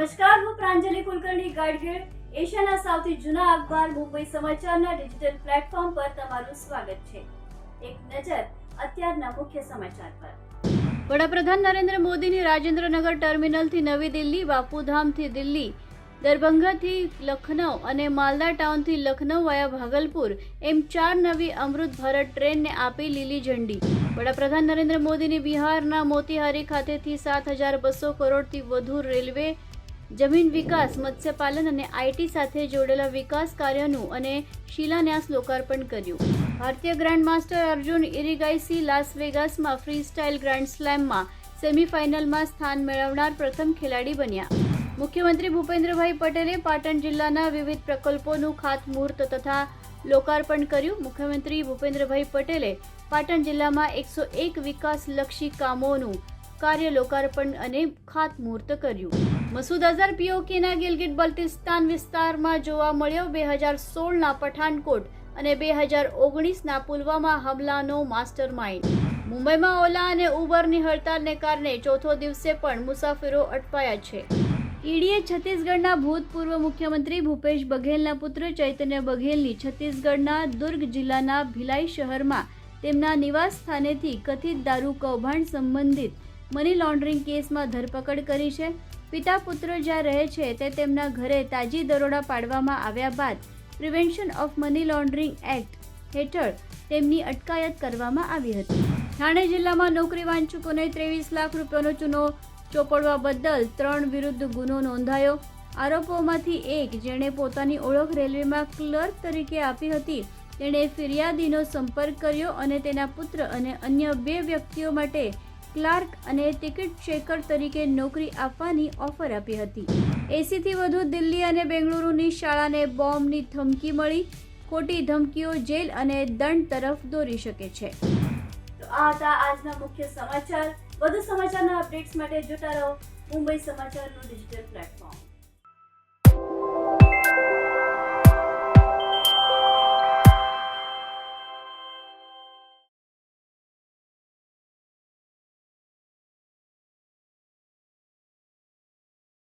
નમસ્કાર, હું પ્રાંજલિ કુલકર્ણી ગાડગીળ. એશિયાના સૌથી જૂના અખબાર મુંબઈ સમાચારના ડિજિટલ પ્લેટફોર્મ પર તમારું સ્વાગત છે. એક નજર અત્યારના મુખ્ય સમાચાર પર. વડાપ્રધાન નરેન્દ્ર મોદીની રાજેન્દ્રનગર ટર્મિનલથી નવી દિલ્હી, બાપુધામથી દિલ્હી, દરભંગાથી લખનઉ અને માલદા ટાઉનથી લખનઉ વાયા ભાગલપુર એમ 4 નવી અમૃત ભારત ટ્રેનને આપી લીલી ઝંડી. વડાપ્રધાન નરેન્દ્ર મોદીની બિહારના મોતીહારી ખાતેથી 7,200 કરોડથી વધુ રેલવે, જમીન વિકાસ, મત્સ્યપાલન અને આઈટી સાથે જોડેલા વિકાસ કાર્યોનું અને શિલાન્યાસ લોકાર્પણ કર્યું. ભારતીય ગ્રાન્ડ માસ્ટર અર્જુન ઇરિગાઇસી લાસ વેગાસમાં ફ્રી સ્ટાઇલ ગ્રાન્ડ સ્લેમમાં સેમીફાઇનલમાં સ્થાન મેળવનાર પ્રથમ ખેલાડી બન્યા. મુખ્યમંત્રી ભૂપેન્દ્રભાઈ પટેલે પાટણ જિલ્લાના વિવિધ પ્રકલ્પોનું ખાતમુહૂર્ત તથા લોકાર્પણ કર્યું. મુખ્યમંત્રી ભૂપેન્દ્રભાઈ પટેલે પાટણ જિલ્લામાં 101 વિકાસલક્ષી કામોનું કાર્ય લોકાર્પણ અને ખાતમુહૂર્ત કર્યું. મસૂદ અઝહર પીઓકેના ગિલગિટ બલ્ટિસ્તાન વિસ્તારમાં જોવા મળ્યો. 2016ના પઠાનકોટ અને 2019ના પુલવામા હુમલાનો માસ્ટર માઇન્ડ. મુંબઈમાં ઓલા અને ઉબરની હડતાલને કારણે ચોથો દિવસે પણ મુસાફરો અટવાયા છે. ઈડીએ છત્તીસગઢના ભૂતપૂર્વ મુખ્યમંત્રી ભૂપેશ બઘેલના પુત્ર ચૈતન્ય બઘેલની છત્તીસગઢના દુર્ગ જિલ્લાના ભિલાઈ શહેરમાં તેમના નિવાસ સ્થાનેથી કથિત દારૂ કૌભાંડ સંબંધિત મની લોન્ડરિંગ કેસમાં ધરપકડ કરી છે. પિતા પુત્ર જ્યાં રહે છે તે તેમના ઘરે તાજી દરોડા પાડવામાં આવ્યા બાદ prevention of money laundering act હેઠળ તેમની અટકાયત કરવામાં આવી હતી. ઠાણે જિલ્લામાં નોકરી વાંચકોને 23 લાખ રૂપિયાનો ચૂનો ચોપડવા બદલ 3 વિરુદ્ધ ગુનો નોંધાયો. આરોપોમાંથી એક, જેણે પોતાની ઓળખ રેલવેમાં ક્લર્ક તરીકે આપી હતી, તેણે ફિરિયાદીનો સંપર્ક કર્યો અને તેના પુત્ર અને અન્ય 2 વ્યક્તિઓ માટે ક્લાર્ક અને ટિકિટ ચેકર તરીકે નોકરી આપવાની ઓફર આપી હતી. 80થી વધુ દિલ્હી અને બેંગલુરુની શાળાને બોમ્બની ધમકી મળી. ખોટી ધમકીઓ જેલ અને દંડ તરફ દોરી શકે છે. તો આ હતા આજના મુખ્ય સમાચાર. વધુ સમાચારના અપડેટ્સ માટે જોતા રહો મુંબઈ સમાચારનું ડિજિટલ પ્લેટફોર્મ.